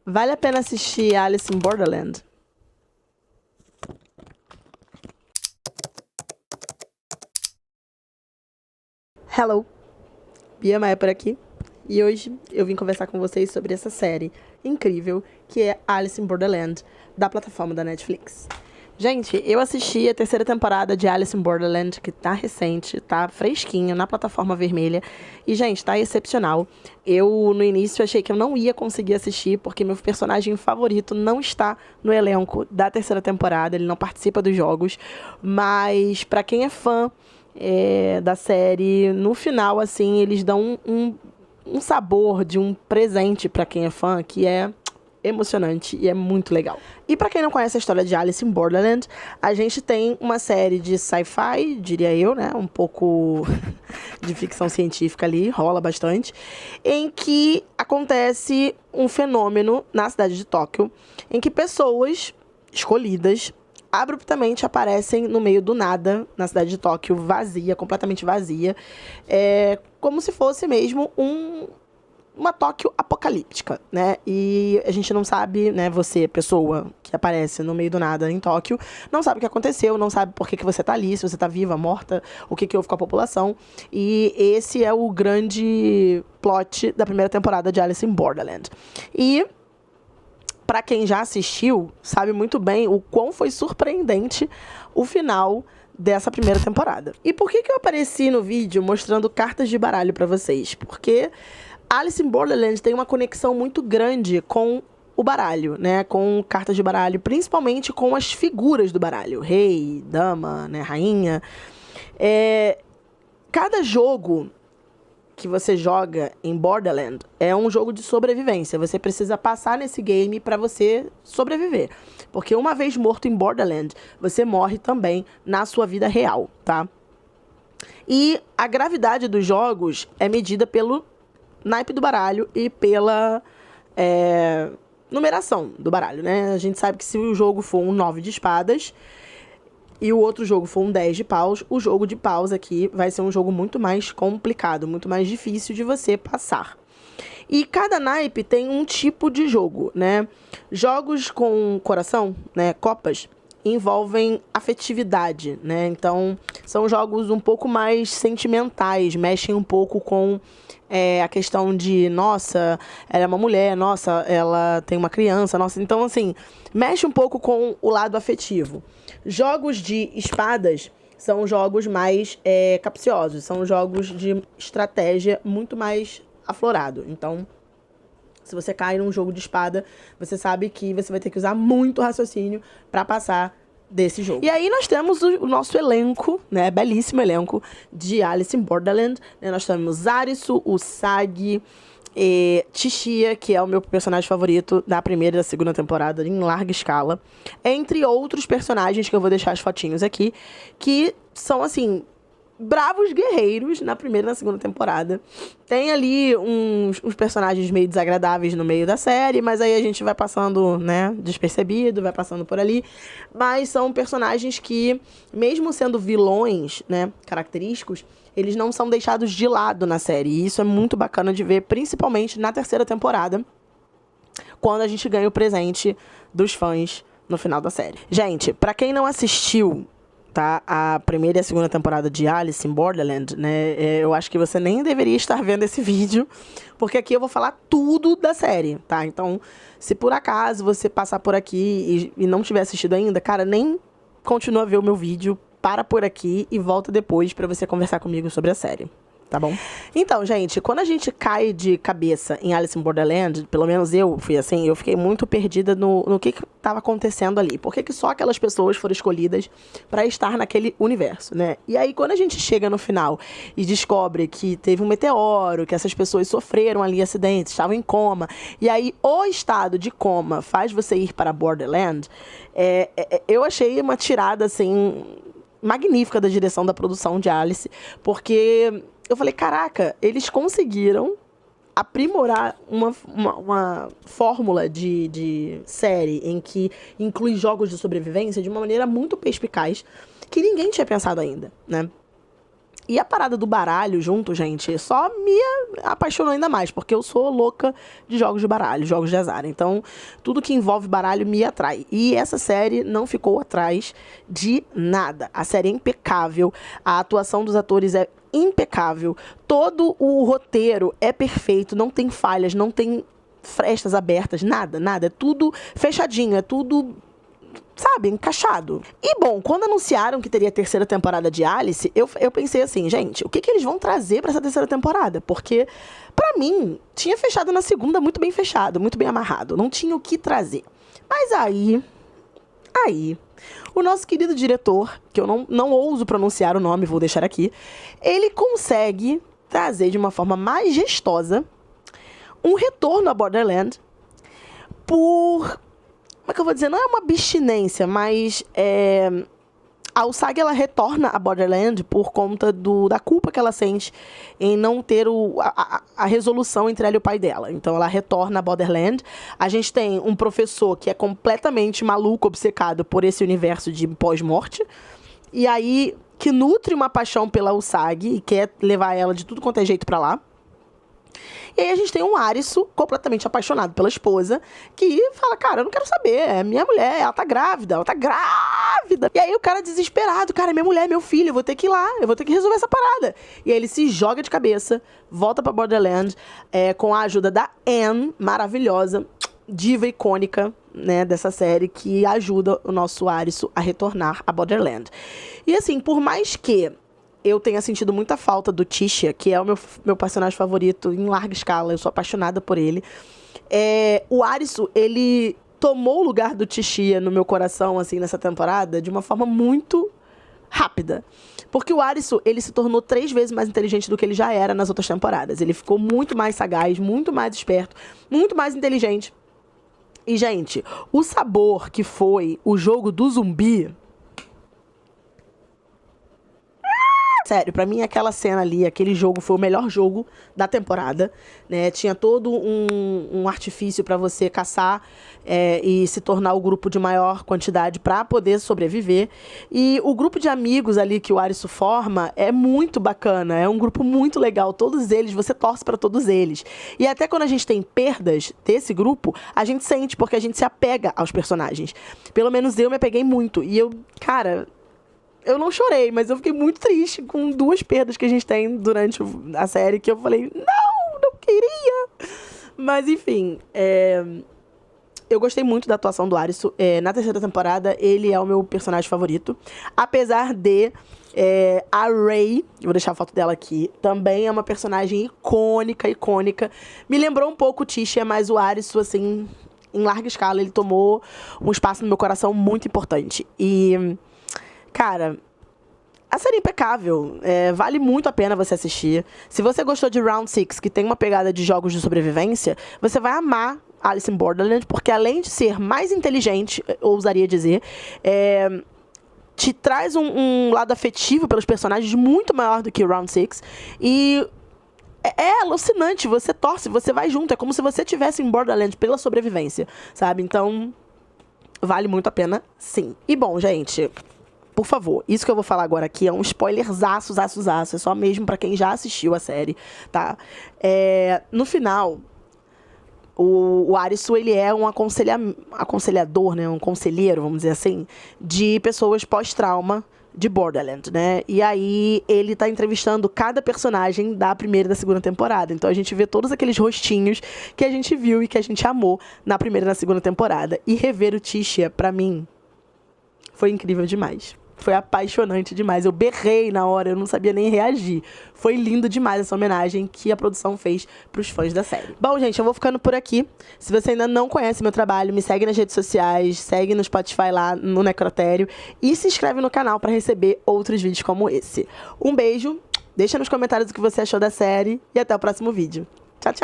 Vale a pena assistir Alice in Borderland? Hello, Bia Maia por aqui. E hoje eu vim conversar com vocês sobre essa série incrível que é Alice in Borderland, da plataforma da Netflix. Gente, eu assisti a terceira temporada de Alice in Borderland, que tá recente, tá fresquinho, na plataforma vermelha. E, gente, tá excepcional. Eu, no início, achei que eu não ia conseguir assistir, porque meu personagem favorito não está no elenco da terceira temporada, ele não participa dos jogos. Mas, pra quem é fã da série, no final, assim, eles dão um sabor de um presente pra quem é fã, que é emocionante e é muito legal. E pra quem não conhece a história de Alice in Borderland, a gente tem uma série de sci-fi, diria eu, né? Um pouco de ficção científica ali, rola bastante, em que acontece um fenômeno na cidade de Tóquio, em que pessoas escolhidas abruptamente aparecem no meio do nada, na cidade de Tóquio, vazia, completamente vazia, como se fosse mesmo uma Tóquio apocalíptica, né? E a gente não sabe, né? Você, pessoa que aparece no meio do nada em Tóquio, não sabe o que aconteceu, não sabe por que você tá ali, se você tá viva, morta, o que houve com a população. E esse é o grande plot da primeira temporada de Alice in Borderland. E pra quem já assistiu, sabe muito bem o quão foi surpreendente o final dessa primeira temporada. E por que eu apareci no vídeo mostrando cartas de baralho pra vocês? Porque Alice in Borderland tem uma conexão muito grande com o baralho, né? Com cartas de baralho, principalmente com as figuras do baralho. Rei, dama, né? Rainha. Cada jogo que você joga em Borderland é um jogo de sobrevivência. Você precisa passar nesse game para você sobreviver. Porque uma vez morto em Borderland, você morre também na sua vida real, tá? E a gravidade dos jogos é medida pelo naipe do baralho e pela numeração do baralho, né? A gente sabe que se o jogo for um 9 de espadas e o outro jogo for um 10 de paus, o jogo de paus aqui vai ser um jogo muito mais complicado, muito mais difícil de você passar. E cada naipe tem um tipo de jogo, né? Jogos com coração, né? Copas, envolvem afetividade, né? Então, são jogos um pouco mais sentimentais, mexem um pouco com a questão de, nossa, ela é uma mulher, nossa, ela tem uma criança, nossa. Então, assim, mexe um pouco com o lado afetivo. Jogos de espadas são jogos mais capciosos, são jogos de estratégia muito mais aflorado. Então, se você cai num jogo de espada, você sabe que você vai ter que usar muito raciocínio para passar desse jogo. E aí nós temos o nosso elenco, né, belíssimo elenco de Alice in Borderland, né? Nós temos Arisu, Usagi, Tishia, que é o meu personagem favorito da primeira e da segunda temporada em larga escala, entre outros personagens que eu vou deixar as fotinhos aqui, que são assim bravos guerreiros na primeira e na segunda temporada. Tem ali uns personagens meio desagradáveis no meio da série, mas aí a gente vai passando, né, despercebido, vai passando por ali. Mas são personagens que, mesmo sendo vilões, né, característicos, eles não são deixados de lado na série. E isso é muito bacana de ver, principalmente na terceira temporada, quando a gente ganha o presente dos fãs no final da série. Gente, pra quem não assistiu, tá, a primeira e a segunda temporada de Alice in Borderland, né, eu acho que você nem deveria estar vendo esse vídeo, porque aqui eu vou falar tudo da série, tá? Então, se por acaso você passar por aqui e não tiver assistido ainda, cara, nem continua a ver o meu vídeo, para por aqui e volta depois pra você conversar comigo sobre a série. Tá bom? Então, gente, quando a gente cai de cabeça em Alice in Borderland, pelo menos eu fui assim, eu fiquei muito perdida no que estava acontecendo ali. Por que só aquelas pessoas foram escolhidas para estar naquele universo, né? E aí, quando a gente chega no final e descobre que teve um meteoro, que essas pessoas sofreram ali acidentes, estavam em coma, e aí o estado de coma faz você ir para Borderland, eu achei uma tirada, assim, magnífica da direção da produção de Alice, porque eu falei, caraca, eles conseguiram aprimorar uma fórmula de série em que inclui jogos de sobrevivência de uma maneira muito perspicaz que ninguém tinha pensado ainda, né? E a parada do baralho junto, gente, só me apaixonou ainda mais, porque eu sou louca de jogos de baralho, jogos de azar. Então, tudo que envolve baralho me atrai. E essa série não ficou atrás de nada. A série é impecável, a atuação dos atores é impecável, todo o roteiro é perfeito, não tem falhas, não tem frestas abertas, nada, nada. É tudo fechadinho, é tudo, sabe, encaixado. E, bom, quando anunciaram que teria a terceira temporada de Alice, eu pensei assim, gente, o que eles vão trazer pra essa terceira temporada? Porque, pra mim, tinha fechado na segunda muito bem fechado, muito bem amarrado. Não tinha o que trazer. Mas aí, o nosso querido diretor, que eu não ouso pronunciar o nome, vou deixar aqui, ele consegue trazer de uma forma majestosa um retorno a Borderland por... Como é que eu vou dizer? Não é uma abstinência, mas a Usagi, ela retorna a Borderland por conta da culpa que ela sente em não ter a resolução entre ela e o pai dela. Então, ela retorna a Borderland. A gente tem um professor que é completamente maluco, obcecado por esse universo de pós-morte. E aí, que nutre uma paixão pela Usagi e quer levar ela de tudo quanto é jeito pra lá. E aí a gente tem um Arisu completamente apaixonado pela esposa, que fala, cara, eu não quero saber, é minha mulher, ela tá grávida. E aí o cara desesperado, cara, é minha mulher, meu filho, eu vou ter que ir lá, eu vou ter que resolver essa parada. E aí ele se joga de cabeça, volta pra Borderland, com a ajuda da Anne, maravilhosa, diva icônica, né, dessa série, que ajuda o nosso Arisu a retornar a Borderland. E assim, por mais que eu tenha sentido muita falta do Tisha, que é o meu personagem favorito em larga escala, eu sou apaixonada por ele. O Arisu, ele tomou o lugar do Tisha no meu coração, assim, nessa temporada, de uma forma muito rápida. Porque o Arisu, ele se tornou 3 vezes mais inteligente do que ele já era nas outras temporadas. Ele ficou muito mais sagaz, muito mais esperto, muito mais inteligente. E, gente, o sabor que foi o jogo do zumbi... Sério, pra mim aquela cena ali, aquele jogo foi o melhor jogo da temporada, né? Tinha todo um artifício pra você caçar e se tornar o grupo de maior quantidade pra poder sobreviver. E o grupo de amigos ali que o Arisu forma é muito bacana, é um grupo muito legal. Todos eles, você torce pra todos eles. E até quando a gente tem perdas desse grupo, a gente sente, porque a gente se apega aos personagens. Pelo menos eu me apeguei muito. E eu, cara... Eu não chorei, mas eu fiquei muito triste com 2 perdas que a gente tem durante a série, que eu falei, não queria. Mas, enfim, eu gostei muito da atuação do Arisu. Na terceira temporada, ele é o meu personagem favorito. Apesar de a Ray, vou deixar a foto dela aqui, também é uma personagem icônica. Me lembrou um pouco o Tisha, mas o Arisu, assim, em larga escala, ele tomou um espaço no meu coração muito importante. E... cara, a série é impecável, vale muito a pena você assistir. Se você gostou de Round 6, que tem uma pegada de jogos de sobrevivência, você vai amar Alice in Borderland, porque além de ser mais inteligente, ousaria dizer, te traz um lado afetivo pelos personagens muito maior do que Round 6. E é alucinante, você torce, você vai junto, é como se você estivesse em Borderland pela sobrevivência, sabe? Então, vale muito a pena, sim. E bom, gente... por favor, isso que eu vou falar agora aqui é um spoilerzaço, é só mesmo pra quem já assistiu a série, tá? No final, o Arisu, ele é um aconselhador, né? Um conselheiro, vamos dizer assim, de pessoas pós-trauma de Borderland, né? E aí, ele tá entrevistando cada personagem da primeira e da segunda temporada. Então, a gente vê todos aqueles rostinhos que a gente viu e que a gente amou na primeira e na segunda temporada. E rever o Tisha, pra mim, foi incrível demais. Foi apaixonante demais. Eu berrei na hora, eu não sabia nem reagir. Foi lindo demais essa homenagem que a produção fez pros fãs da série. Bom, gente, eu vou ficando por aqui. Se você ainda não conhece meu trabalho, me segue nas redes sociais, segue no Spotify lá, no Necrotério, e se inscreve no canal para receber outros vídeos como esse. Um beijo, deixa nos comentários o que você achou da série e até o próximo vídeo. Tchau, tchau!